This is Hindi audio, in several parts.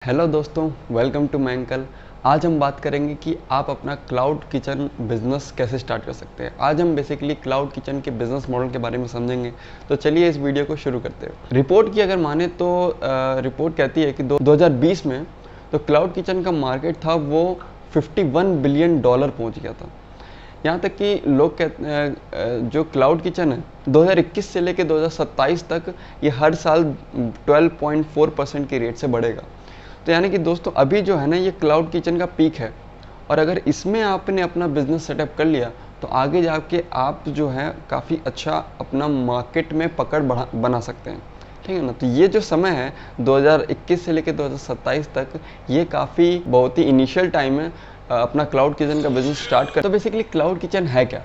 हेलो दोस्तों, वेलकम टू मैंकल। आज हम बात करेंगे कि आप अपना क्लाउड किचन बिजनेस कैसे स्टार्ट कर सकते हैं। आज हम बेसिकली क्लाउड किचन के बिजनेस मॉडल के बारे में समझेंगे। तो चलिए इस वीडियो को शुरू करते हैं। रिपोर्ट की अगर माने तो रिपोर्ट कहती है कि 2020 में तो क्लाउड किचन का मार्केट था वो $51 बिलियन पहुँच गया था। यहाँ तक कि लोग कहते हैं जो क्लाउड किचन है 2021 से लेकर 2027 तक ये हर साल 12.4% के रेट से बढ़ेगा। तो यानी कि दोस्तों अभी जो है ना ये क्लाउड किचन का पीक है, और अगर इसमें आपने अपना बिजनेस सेटअप कर लिया तो आगे जाके आप जो है काफ़ी अच्छा अपना मार्केट में पकड़ बना सकते हैं। ठीक है ना। तो ये जो समय है 2021 से लेकर 2027 तक ये काफ़ी बहुत ही इनिशियल टाइम है अपना क्लाउड किचन का बिजनेस स्टार्ट कर। तो बेसिकली क्लाउड किचन है क्या?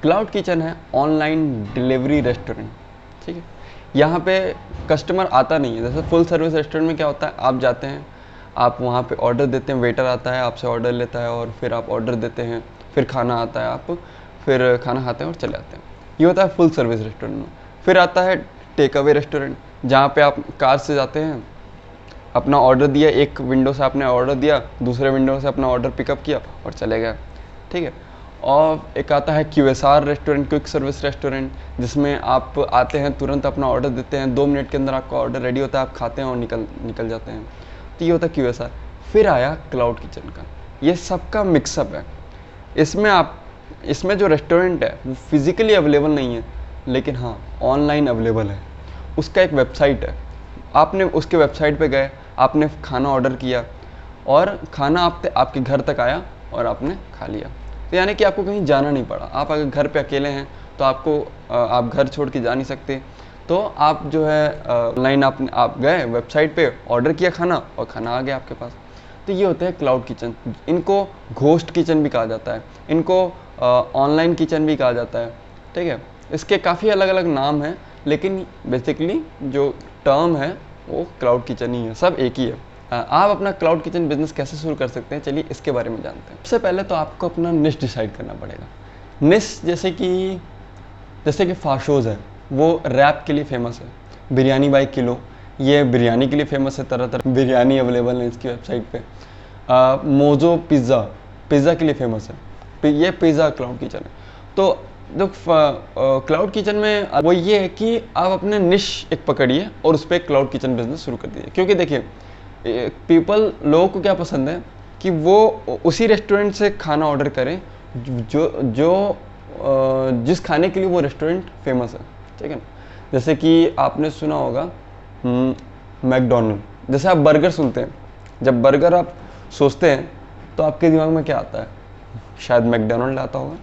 क्लाउड किचन है ऑनलाइन डिलीवरी रेस्टोरेंट। ठीक है। यहाँ पे कस्टमर आता नहीं है। जैसे फुल सर्विस रेस्टोरेंट में क्या होता है, आप जाते हैं, आप वहाँ पे ऑर्डर देते हैं, वेटर आता है, आपसे ऑर्डर लेता है और फिर आप ऑर्डर देते हैं, फिर खाना आता है, आप फिर खाना खाते हैं और चले आते हैं। ये होता है फुल सर्विस रेस्टोरेंट में। फिर आता है टेक अवे रेस्टोरेंट, जहाँ पे आप कार से जाते हैं, अपना ऑर्डर दिया, एक विंडो से आपने ऑर्डर दिया, दूसरे विंडो से अपना ऑर्डर पिकअप किया और चले गए। ठीक है। और एक आता है QSR restaurant, quick service restaurant, जिसमें आप आते हैं, तुरंत अपना ऑर्डर देते हैं, 2 मिनट के अंदर आपका ऑर्डर रेडी होता है, आप खाते हैं और निकल जाते हैं। तो ये होता है QSR। फिर आया क्लाउड किचन का, ये सबका मिक्सअप है। इसमें जो रेस्टोरेंट है वो फिज़िकली अवेलेबल नहीं है, लेकिन हाँ ऑनलाइन अवेलेबल है। उसका एक वेबसाइट है, आपने उसके वेबसाइट पे गए, आपने खाना ऑर्डर किया और खाना आपके घर तक आया और आपने खा लिया। तो यानी कि आपको कहीं जाना नहीं पड़ा। आप अगर घर पे अकेले हैं तो आप घर छोड़ के जा नहीं सकते, तो आप जो है ऑनलाइन आप गए वेबसाइट पे, ऑर्डर किया खाना और खाना आ गया आपके पास। तो ये होता है क्लाउड किचन। इनको घोस्ट किचन भी कहा जाता है, इनको ऑनलाइन किचन भी कहा जाता है। ठीक है। इसके काफ़ी अलग अलग नाम हैं, लेकिन बेसिकली जो टर्म है वो क्लाउड किचन ही है, सब एक ही है। आप अपना क्लाउड किचन बिजनेस कैसे शुरू कर सकते हैं, चलिए इसके बारे में जानते हैं। सबसे पहले तो आपको अपना निश डिसाइड करना पड़ेगा। निश जैसे कि फाशोज़ है, वो रैप के लिए फेमस है। बिरयानी बाई किलो, ये बिरयानी के लिए फेमस है, तरह तरह बिरयानी अवेलेबल है इसकी वेबसाइट पे। मोजो पिज़्ज़ा के लिए फेमस है। ये पिज़्ज़ा क्लाउड किचन है। तो जो क्लाउड किचन में वो ये है कि आप अपने निश एक पकड़िए और उस पर क्लाउड किचन बिजनेस शुरू कर दीजिए। क्योंकि देखिए लोगों को क्या पसंद है कि वो उसी रेस्टोरेंट से खाना ऑर्डर करें जिस खाने के लिए वो रेस्टोरेंट फेमस है। ठीक है ना। जैसे कि आपने सुना होगा मैकडोनल्ड। जैसे आप बर्गर सुनते हैं, जब बर्गर आप सोचते हैं तो आपके दिमाग में क्या आता है? शायद मैकडोनल्ड आता होगा।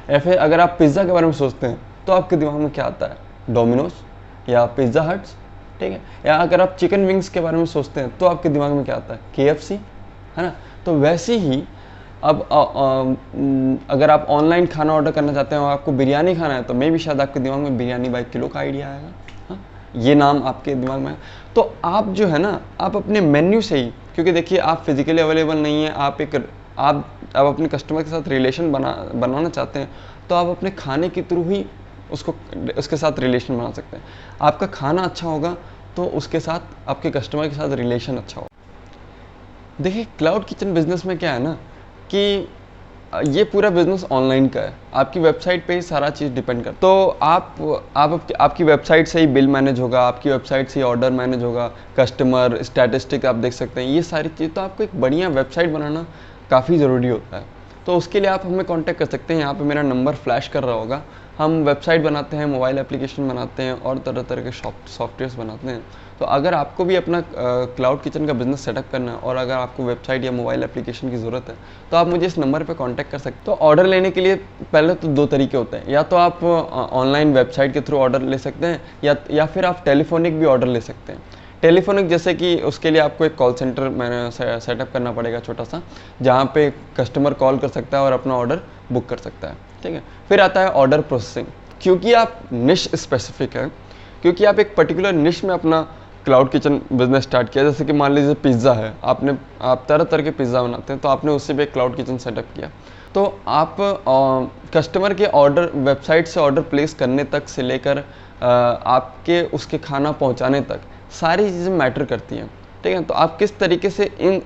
या फिर अगर आप पिज़्ज़ा के बारे में सोचते हैं तो आपके दिमाग में क्या आता है? डोमिनोज या पिज़्ज़ा हट्स। ठीक है। या अगर आप चिकन विंग्स के बारे में सोचते हैं तो आपके दिमाग में क्या आता है? KFC, है ना। तो वैसे ही अब अगर आप ऑनलाइन खाना ऑर्डर करना चाहते हैं और आपको बिरयानी खाना है तो मे भी शायद आपके दिमाग में बिरयानी बाई किलो का आइडिया आएगा। हाँ, ये नाम आपके दिमाग में है। तो आप जो है ना, आप अपने मेन्यू से ही, क्योंकि देखिए आप फिजिकली अवेलेबल नहीं है, आप अपने कस्टमर के साथ रिलेशन बनाना चाहते हैं, तो आप अपने खाने के थ्रू ही उसके साथ रिलेशन बना सकते हैं। आपका खाना अच्छा होगा तो उसके साथ आपके कस्टमर के साथ रिलेशन अच्छा होगा। देखिए क्लाउड किचन बिजनेस में क्या है ना कि ये पूरा बिजनेस ऑनलाइन का है, आपकी वेबसाइट पे ही सारा चीज़ डिपेंड करता है। तो आपकी वेबसाइट से ही बिल मैनेज होगा, आपकी वेबसाइट से ही ऑर्डर मैनेज होगा, कस्टमर स्टैटिस्टिक आप देख सकते हैं, ये सारी चीज़। तो आपको एक बढ़िया वेबसाइट बनाना काफ़ी ज़रूरी होता है। तो उसके लिए आप हमें कांटेक्ट कर सकते हैं। यहाँ पे मेरा नंबर फ्लैश कर रहा होगा। हम वेबसाइट बनाते हैं, मोबाइल एप्लीकेशन बनाते हैं और तरह तरह के सॉफ्टवेयर्स बनाते हैं। तो अगर आपको भी अपना क्लाउड किचन का बिजनेस सेटअप करना है और अगर आपको वेबसाइट या मोबाइल एप्लीकेशन की ज़रूरत है तो आप मुझे इस नंबर पर कांटेक्ट कर सकते हैं। तो ऑर्डर लेने के लिए पहले तो 2 तरीके होते हैं, या तो आप ऑनलाइन वेबसाइट के थ्रू ऑर्डर ले सकते हैं या फिर आप टेलीफोनिक भी ऑर्डर ले सकते हैं। टेलीफोनिक जैसे कि उसके लिए आपको एक कॉल सेंटर सेटअप करना पड़ेगा छोटा सा, जहाँ पे कस्टमर कॉल कर सकता है और अपना ऑर्डर बुक कर सकता है। ठीक है। फिर आता है ऑर्डर प्रोसेसिंग। क्योंकि आप निश स्पेसिफिक है, क्योंकि आप एक पर्टिकुलर निश में अपना क्लाउड किचन बिजनेस स्टार्ट किया, जैसे कि मान लीजिए पिज़्ज़ा है, आप तरह तरह के पिज़्ज़ा बनाते हैं, तो आपने उससे भी एक क्लाउड किचन सेटअप किया। तो आप कस्टमर के ऑर्डर वेबसाइट से ऑर्डर प्लेस करने तक से लेकर आपके उसके खाना पहुंचाने तक सारी चीज़ें मैटर करती हैं। ठीक है। तो आप किस तरीके से इन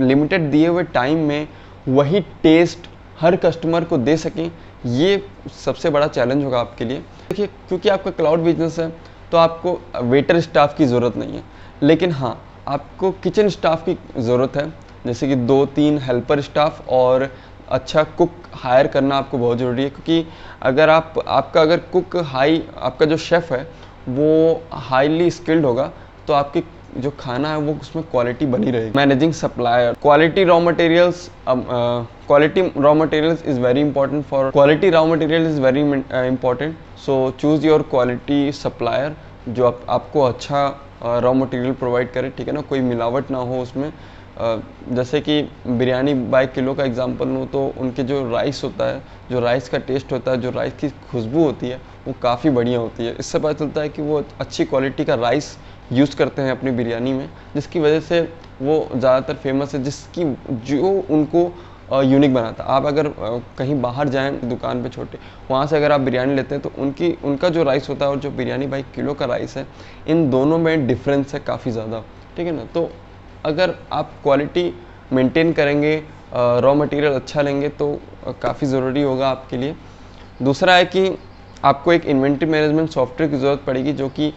लिमिटेड दिए हुए टाइम में वही टेस्ट हर कस्टमर को दे सकें, ये सबसे बड़ा चैलेंज होगा आपके लिए। देखिए, क्योंकि आपका क्लाउड बिजनेस है तो आपको वेटर स्टाफ की ज़रूरत नहीं है, लेकिन हाँ आपको किचन स्टाफ की ज़रूरत है, जैसे कि 2-3 हेल्पर स्टाफ और अच्छा कुक हायर करना आपको बहुत ज़रूरी है। क्योंकि अगर अगर कुक आपका जो शेफ़ है वो हाईली स्किल्ड होगा तो आपकी जो खाना है वो उसमें क्वालिटी बनी रहेगी। Managing supplier, quality raw materials is very important so choose your quality supplier जो आपको अच्छा रॉ मटेरियल प्रोवाइड करे, ठीक है ना, कोई मिलावट ना हो उसमें। जैसे कि बिरयानी बाय किलो का एग्जांपल लूँ तो उनके जो राइस होता है, जो राइस का टेस्ट होता है, जो राइस की खुशबू होती है वो काफ़ी बढ़िया होती है। इससे पता चलता है कि वो अच्छी क्वालिटी का राइस यूज़ करते हैं अपनी बिरयानी में, जिसकी वजह से वो ज़्यादातर फेमस है, जो उनको यूनिक बनाता है। आप अगर कहीं बाहर जाएं दुकान पे छोटे, वहाँ से अगर आप बिरयानी लेते हैं तो उनका जो राइस होता है और जो बिरयानी बाई किलो का राइस है, इन दोनों में डिफरेंस है काफ़ी ज़्यादा, ठीक है ना। तो अगर आप क्वालिटी मेंटेन करेंगे, रॉ मटेरियल अच्छा लेंगे तो काफ़ी ज़रूरी होगा आपके लिए। दूसरा है कि आपको एक इन्वेंट्री मैनेजमेंट सॉफ्टवेयर की ज़रूरत पड़ेगी जो कि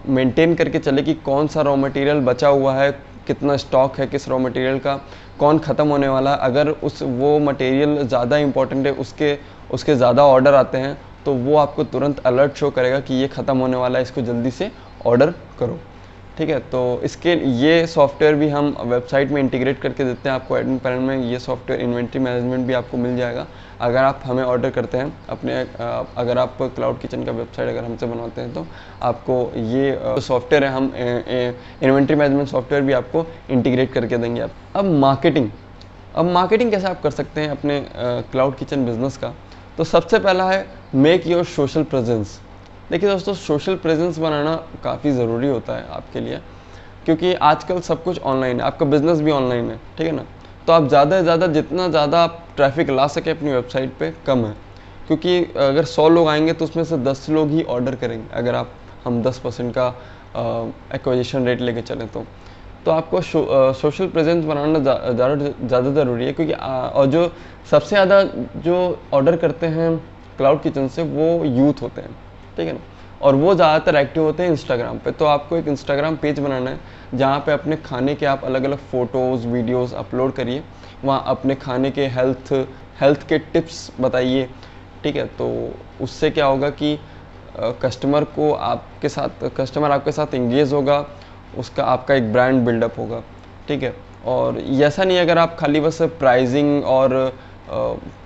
मेंटेन करके चले कि कौन सा रॉ मटेरियल बचा हुआ है, कितना स्टॉक है किस रॉ मटेरियल का, कौन ख़त्म होने वाला है। अगर वो मटेरियल ज़्यादा इंपॉर्टेंट है, उसके ज़्यादा ऑर्डर आते हैं तो वो आपको तुरंत अलर्ट शो करेगा कि ये ख़त्म होने वाला है, इसको जल्दी से ऑर्डर करो, ठीक है। तो ये सॉफ्टवेयर भी हम वेबसाइट में इंटीग्रेट करके देते हैं आपको। एडमिन पैनल में ये सॉफ्टवेयर इन्वेंट्री मैनेजमेंट भी आपको मिल जाएगा अगर आप हमें ऑर्डर करते हैं अगर आप क्लाउड किचन का वेबसाइट अगर हमसे बनवाते हैं तो आपको ये सॉफ्टवेयर है, हम इन्वेंट्री मैनेजमेंट सॉफ्टवेयर भी आपको इंटीग्रेट करके देंगे आप। अब मार्केटिंग कैसे आप कर सकते हैं अपने क्लाउड किचन बिजनेस का। तो सबसे पहला है मेक योर सोशल प्रेजेंस। देखिए दोस्तों, सोशल प्रेजेंस बनाना काफ़ी ज़रूरी होता है आपके लिए, क्योंकि आजकल सब कुछ ऑनलाइन है, आपका बिज़नेस भी ऑनलाइन है, ठीक है ना। तो आप ज़्यादा से ज़्यादा जितना ज़्यादा आप ट्रैफिक ला सके अपनी वेबसाइट पे कम है, क्योंकि अगर 100 लोग आएंगे तो उसमें से 10 लोग ही ऑर्डर करेंगे। अगर हम 10% का एक्विजिशन रेट लेके चलें तो आपको सोशल प्रेजेंस बनाना ज़्यादा ज़रूरी है, क्योंकि और जो सबसे ज़्यादा जो ऑर्डर करते हैं क्लाउड किचन से वो यूथ होते हैं, ठीक है ना, और वो ज़्यादातर एक्टिव होते हैं इंस्टाग्राम पे। तो आपको एक इंस्टाग्राम पेज बनाना है जहाँ पे अपने खाने के आप अलग अलग फ़ोटोज़ वीडियोज़ अपलोड करिए, वहाँ अपने खाने के हेल्थ के टिप्स बताइए, ठीक है। तो उससे क्या होगा कि कस्टमर आपके साथ इंगेज होगा, उसका आपका एक ब्रांड बिल्डअप होगा, ठीक है। और ऐसा नहीं अगर आप खाली बस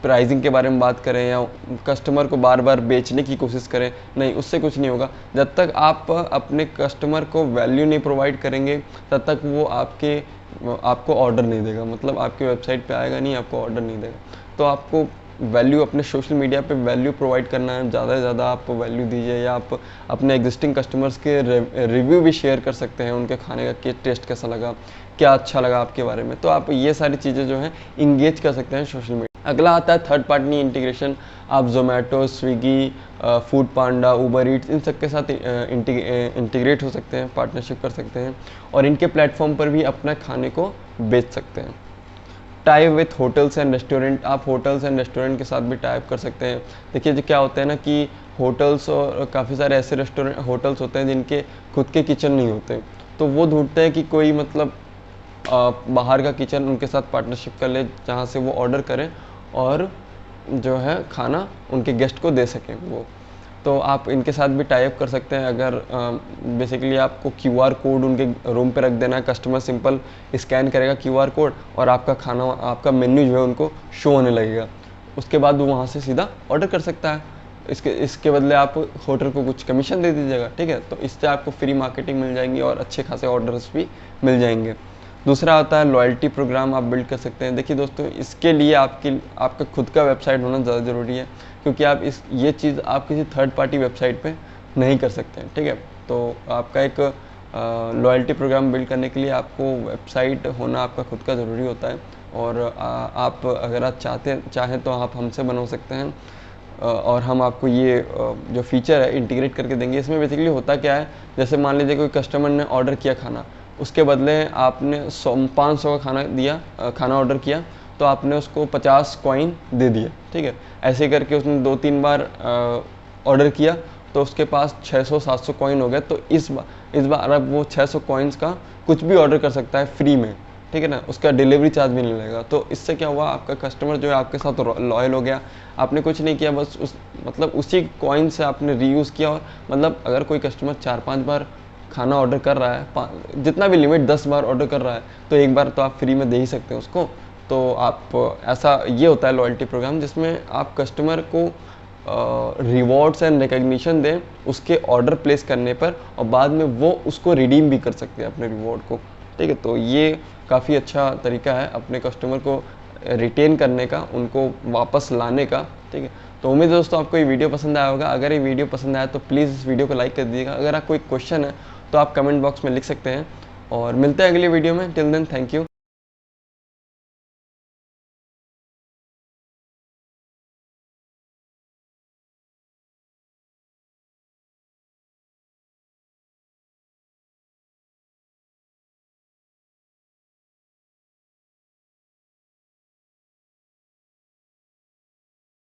प्राइसिंग के बारे में बात करें या कस्टमर को बार बार बेचने की कोशिश करें, नहीं, उससे कुछ नहीं होगा। जब तक आप अपने कस्टमर को वैल्यू नहीं प्रोवाइड करेंगे तब तक वो आपको ऑर्डर नहीं देगा, मतलब आपके वेबसाइट पे आएगा नहीं, आपको ऑर्डर नहीं देगा। तो आपको वैल्यू अपने सोशल मीडिया पे वैल्यू प्रोवाइड करना है, ज़्यादा से ज़्यादा आप वैल्यू दीजिए, या आप अपने एग्जिस्टिंग कस्टमर्स के रिव्यू भी शेयर कर सकते हैं, उनके खाने का टेस्ट कैसा लगा, क्या अच्छा लगा आपके बारे में। तो आप ये सारी चीज़ें जो हैं इंगेज कर सकते हैं सोशल मीडिया। अगला आता है थर्ड पार्टी इंटीग्रेशन। आप जोमेटो, स्विगी, फूड पांडा, उबर ईट्स, इन सब के साथ इंटीग्रेट हो सकते हैं, पार्टनरशिप कर सकते हैं और इनके प्लेटफॉर्म पर भी अपना खाने को बेच सकते हैं। Type with hotels and restaurant, आप होटल्स एंड रेस्टोरेंट के साथ भी टाइप कर सकते हैं। देखिए जो क्या होता है ना कि होटल्स और काफ़ी सारे ऐसे होटल्स होते हैं जिनके खुद के किचन नहीं होते, तो वो ढूंढते हैं कि कोई मतलब बाहर का किचन उनके साथ पार्टनरशिप कर ले, जहाँ से वो ऑर्डर करें और जो है खाना उनके गेस्ट को दे सकें वो। तो आप इनके साथ भी टाई अप कर सकते हैं। अगर बेसिकली आपको QR कोड उनके रूम पे रख देना है, कस्टमर सिंपल स्कैन करेगा QR कोड और आपका मेन्यू जो है उनको शो होने लगेगा, उसके बाद वो वहाँ से सीधा ऑर्डर कर सकता है। इसके बदले आप होटल को कुछ कमीशन दे दीजिएगा, ठीक है। तो इससे आपको फ्री मार्केटिंग मिल जाएंगी और अच्छे खासे ऑर्डर्स भी मिल जाएंगे। दूसरा आता है लॉयल्टी प्रोग्राम आप बिल्ड कर सकते हैं। देखिए दोस्तों, इसके लिए आपका खुद का वेबसाइट होना ज़्यादा ज़रूरी है, क्योंकि ये चीज़ आप किसी थर्ड पार्टी वेबसाइट पे नहीं कर सकते हैं, ठीक है। तो आपका एक लॉयल्टी प्रोग्राम बिल्ड करने के लिए आपको वेबसाइट होना आपका खुद का ज़रूरी होता है। और आप अगर आप चाहें तो आप हमसे बनवा सकते हैं और हम आपको ये जो फीचर है इंटीग्रेट करके देंगे। इसमें बेसिकली होता क्या है, जैसे मान लीजिए कोई कस्टमर ने ऑर्डर किया खाना, उसके बदले आपने 500 का खाना ऑर्डर किया, तो आपने उसको 50 कॉइन दे दिए, ठीक है। ऐसे करके उसने 2-3 बार ऑर्डर किया, तो उसके पास 600-700 कॉइन हो गए। तो इस बार अब वो 600 कॉइन्स का कुछ भी ऑर्डर कर सकता है फ्री में, ठीक है ना। उसका डिलीवरी चार्ज भी नहीं लगेगा। तो इससे क्या हुआ, आपका कस्टमर जो है आपके साथ लॉयल हो गया। आपने कुछ नहीं किया, बस उसी कॉइन से आपने रीयूज़ किया। और मतलब अगर कोई कस्टमर 4-5 बार खाना ऑर्डर कर रहा है, जितना भी लिमिट 10 बार ऑर्डर कर रहा है, तो एक बार तो आप फ्री में दे ही सकते हैं उसको। तो आप ऐसा ये होता है लॉयल्टी प्रोग्राम, जिसमें आप कस्टमर को रिवॉर्ड्स एंड रिकग्निशन दें उसके ऑर्डर प्लेस करने पर, और बाद में वो उसको रिडीम भी कर सकते हैं अपने रिवॉर्ड को, ठीक है। तो ये काफ़ी अच्छा तरीका है अपने कस्टमर को रिटेन करने का, उनको वापस लाने का, ठीक है। तो उम्मीद है दोस्तों आपको ये वीडियो पसंद आया होगा। अगर ये वीडियो पसंद आया तो प्लीज़ इस वीडियो को लाइक कर दीजिएगा। अगर आप कोई क्वेश्चन है तो आप कमेंट बॉक्स में लिख सकते हैं, और मिलते हैं अगली वीडियो में। Till then, thank you.